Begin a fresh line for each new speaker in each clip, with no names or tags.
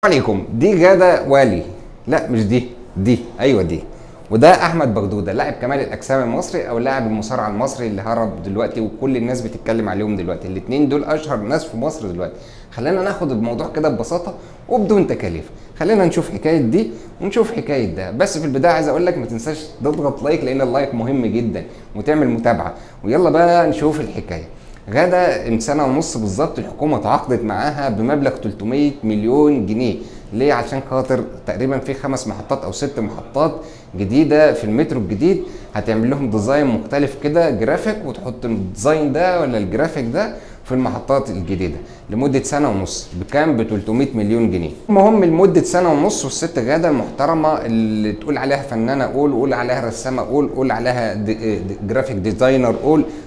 عليكم. دي غادة والي، لا مش دي ايوه دي. وده احمد بغدوده لاعب كمال الاجسام المصري او لاعب المصارعه المصري اللي هرب دلوقتي وكل الناس بتتكلم عليهم دلوقتي. الاثنين دول اشهر ناس في مصر دلوقتي. خلينا ناخد الموضوع كده ببساطه وبدون تكاليف. خلينا نشوف حكايه دي ونشوف حكايه ده. بس في البدايه عايز اقول لك ما تنساش تضغط لايك لان اللايك مهم جدا وتعمل متابعه. ويلا بقى نشوف الحكايه. غادة من سنه ونص بالظبط الحكومه تعاقدت معاها بمبلغ 300 مليون جنيه. ليه؟ عشان خاطر تقريبا في 5 محطات او 6 محطات جديده في المترو الجديد هتعمل لهم ديزاين مختلف كده جرافيك، وتحط الديزاين ده ولا الجرافيك ده في المحطات الجديده لمده سنه ونص. بكام؟ ب 300 مليون جنيه. المهم لمده سنه ونص والست غاده المحترمه اللي تقول عليها فنانه قول عليها رسامه قول عليها جرافيك ديزاينر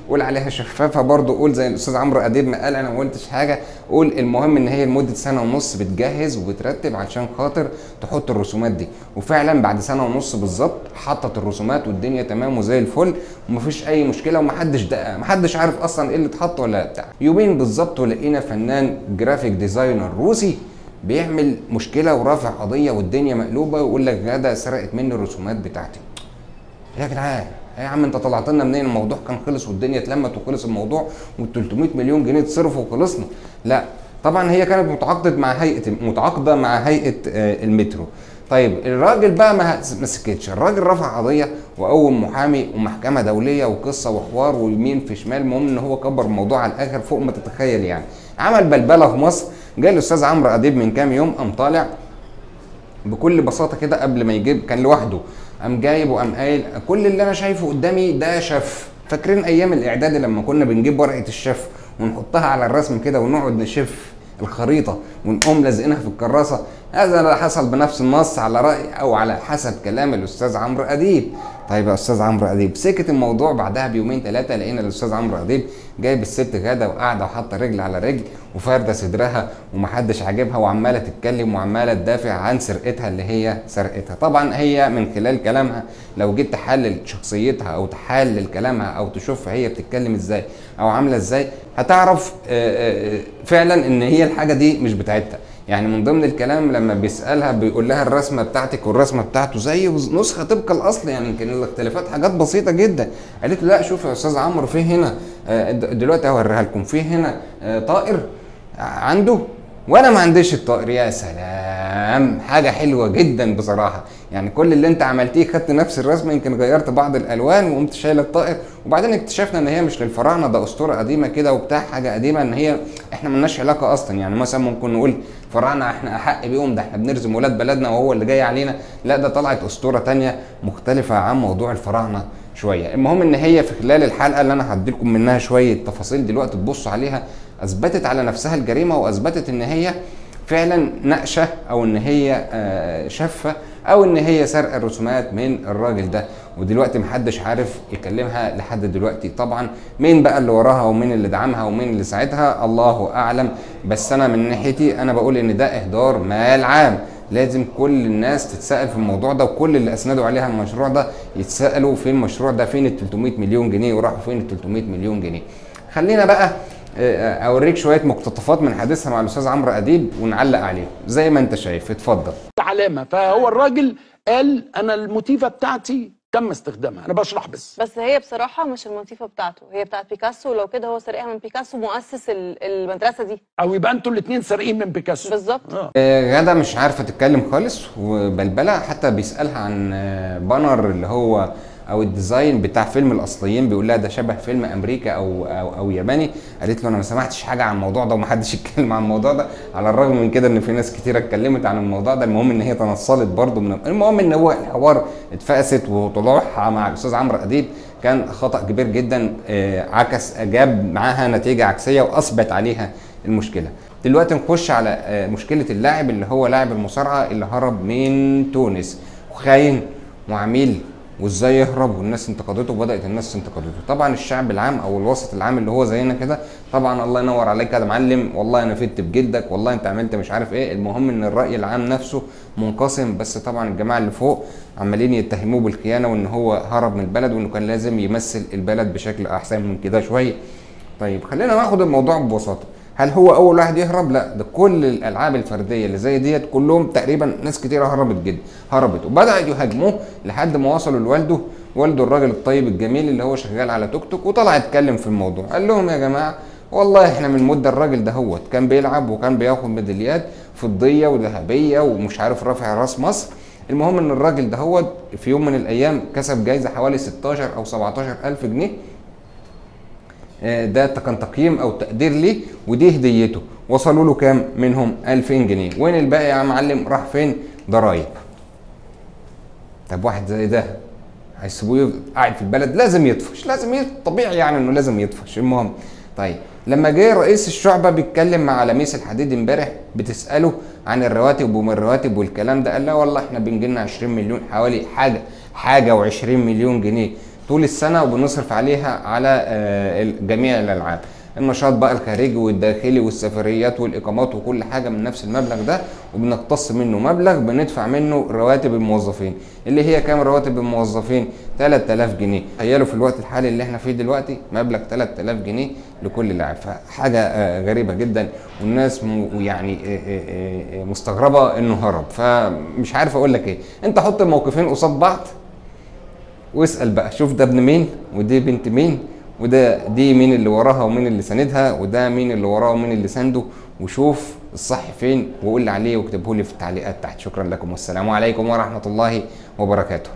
قول عليها شفافه برضه قول زي الاستاذ عمرو اديب ما قال انا ما قلتش حاجه قول. المهم ان هي لمده سنه ونص بتجهز وبترتب علشان خاطر تحط الرسومات دي، وفعلا بعد سنه ونص بالظبط حطت الرسومات والدنيا تمام وزي الفل ومفيش اي مشكله ومحدش دقق، محدش عارف اصلا ايه اللي اتحط ولا بتاع. يومين بالظبط ولقينا فنان جرافيك ديزاينر روسي بيعمل مشكله ورافع قضيه والدنيا مقلوبه ويقول لك غاده سرقت مني الرسومات بتاعتي. يا جدعان يا عم انت طلعت لنا منين؟ الموضوع كان خلص والدنيا اتلمت وخلص الموضوع وال 300 مليون جنيه اتصرفوا وخلصنا. لا طبعا هي كانت متعاقده مع هيئه المترو. طيب الراجل بقى ما سكتش، الراجل رفع قضيه وقوم محامي ومحكمه دوليه وقصه وحوار ويمين في شمال. المهم ان هو كبر الموضوع على الاخر فوق ما تتخيل يعني. عمل بلبله في مصر. جاي الاستاذ عمرو اديب من كام يوم قام طالع بكل بساطه كده قبل ما يجيب، كان لوحده، قام جايب وقام قايل كل اللي انا شايفه قدامي ده شف. فاكرين ايام الاعدادي لما كنا بنجيب ورقه الشف ونحطها على الرسم كده ونقعد نشف الخريطه ونقوم لازقينها في الكراسه؟ هذا حصل بنفس النص على راي او على حسب كلام الاستاذ عمرو اديب. طيب يا استاذ عمرو اديب سكت الموضوع. بعدها بيومين 3 لقينا الاستاذ عمرو اديب جايب الست غاده وقاعده وحاطه رجل على رجل وفارده صدرها ومحدش عاجبها وعماله تتكلم وعماله تدافع عن سرقتها اللي هي سرقتها. طبعا هي من خلال كلامها لو جيت تحلل شخصيتها او تحلل كلامها او تشوف هي بتتكلم ازاي او عامله ازاي هتعرف فعلا ان هي الحاجه دي مش بتاعتها. يعني من ضمن الكلام لما بيسالها بيقول لها الرسمه بتاعتك والرسمه بتاعته زي نسخه طبق الاصل، يعني يمكن الاختلافات حاجات بسيطه جدا. قالت له لا شوف يا استاذ عمرو في هنا دلوقتي هوريها لكم، في هنا طائر عنده وانا ما عنديش الطائر. يا سلام، حاجه حلوه جدا بصراحه. يعني كل اللي انت عملتيه خدت نفس الرسمه يمكن غيرت بعض الالوان وقمت شايله الطائر، وبعدين اكتشفنا ان هي مش للفراعنه، ده اسطوره قديمه كده وبتاع حاجه قديمه، ان هي احنا مالناش علاقه اصلا. يعني مثلا ممكن نقول فراعنه احنا احق بيهم، ده احنا بنرزم ولاد بلدنا وهو اللي جاي علينا. لا ده طلعت اسطوره ثانيه مختلفه عن موضوع الفراعنه شويه. المهم ان هي في خلال الحلقه اللي انا هدي لكم منها شويه تفاصيل دلوقتي تبصوا عليها اثبتت على نفسها الجريمه واثبتت ان هي فعلا نقشه او ان هي شفه او ان هي سرقه الرسومات من الراجل ده. ودلوقتي محدش عارف يكلمها لحد دلوقتي. طبعا مين بقى اللي وراها ومين اللي دعمها ومين اللي ساعدها الله اعلم. بس انا من ناحيتي انا بقول ان ده اهدار مال عام. لازم كل الناس تتساءل في الموضوع ده وكل اللي اسندوا عليها المشروع ده يتسالوا في المشروع ده فين ال 300 مليون جنيه وراحوا فين ال 300 مليون جنيه. خلينا بقى اوريك شويه مقتطفات من حديثها مع الاستاذ عمرو اديب ونعلق عليه زي ما انت شايف. اتفضل.
علامه. فهو الراجل قال انا الموتيفه بتاعتي تم استخدامها، انا بشرح بس
هي بصراحه مش الموتيفه بتاعته، هي بتاعت بيكاسو. ولو كده هو سرقها من بيكاسو مؤسس المدرسه دي،
او يبقى انتوا الاثنين سارقين من بيكاسو
بالظبط.
غاده مش عارفه تتكلم خالص وبلبله. حتى بيسالها عن بانر اللي هو او الديزاين بتاع فيلم الاصليين، بيقول لها ده شبه فيلم امريكا او ياباني. قالت له انا ما سمعتش حاجه عن الموضوع ده ومحدش يتكلم عن الموضوع ده، على الرغم من كده ان في ناس كتيره اتكلمت عن الموضوع ده. المهم ان هي تنصلت برده المهم ان هو الحوار اتفقست وطلوعها مع الاستاذ عمرو اديب كان خطا كبير جدا. جاب معاها نتيجه عكسيه واثبت عليها المشكله. دلوقتي نخش على مشكله اللاعب اللي هو لاعب المصارعه اللي هرب من تونس وخاين وعميل وازاي يهرب، والناس انتقدته وبدات الناس انتقدته. طبعا الشعب العام او الوسط العام اللي هو زينا كده طبعا الله ينور عليك يا معلم، والله انا فدت بجلدك، والله انت عملت مش عارف ايه. المهم ان الراي العام نفسه منقسم. بس طبعا الجماعه اللي فوق عمالين يتهموه بالخيانه وان هو هرب من البلد وانه كان لازم يمثل البلد بشكل احسن من كده شويه. طيب خلينا ناخد الموضوع ببساطه. هل هو اول واحد يهرب؟ لا، ده كل الالعاب الفرديه اللي زي ديت كلهم تقريبا ناس كتيره هربت وبداوا يهاجموه لحد ما وصلوا لوالده. والده الراجل الطيب الجميل اللي هو شغال على توك توك، وطلع اتكلم في الموضوع، قال لهم يا جماعه والله احنا من مده الراجل ده كان بيلعب وكان بياخد ميداليات فضيه وذهبيه ومش عارف رافع راس مصر. المهم ان الراجل ده في يوم من الايام كسب جايزه حوالي 16 او 17 الف جنيه. ده كان تقييم او تقدير ليه، ودي هديته. وصلوا له كام منهم؟ 2000 جنيه. وين الباقي يا معلم؟ راح فين؟ ضرايب. طب واحد زي ده هيسيبوه قاعد في البلد؟ لازم يطفش، طبيعي يعني انه لازم يطفش. المهم طيب، لما جه رئيس الشعبه بيتكلم مع لميس الحديد امبارح، بتساله عن الرواتب وما الرواتب والكلام ده، قال لا والله احنا بنجي لنا 20 مليون، حوالي حاجه و20 مليون جنيه طول السنه، وبنصرف عليها على جميع الالعاب، النشاط بقى الخارجي والداخلي والسفريات والاقامات وكل حاجه من نفس المبلغ ده، وبنقتص منه مبلغ بندفع منه رواتب الموظفين، اللي هي كام رواتب الموظفين؟ 3000 جنيه. تخيلوا في الوقت الحالي اللي احنا فيه دلوقتي مبلغ 3000 جنيه لكل لاعب، فحاجه غريبه جدا، والناس يعني مستغربه انه هرب. فمش عارف اقول لك ايه. انت حط الموقفين قصاد بعض واسال بقى، شوف ده ابن مين ودي بنت مين، دي مين اللي وراها ومين اللي ساندها، وده مين اللي وراه ومين اللي سانده، وشوف الصح فين وقول لي عليه واكتبه لي في التعليقات تحت. شكرا لكم والسلام عليكم ورحمة الله وبركاته.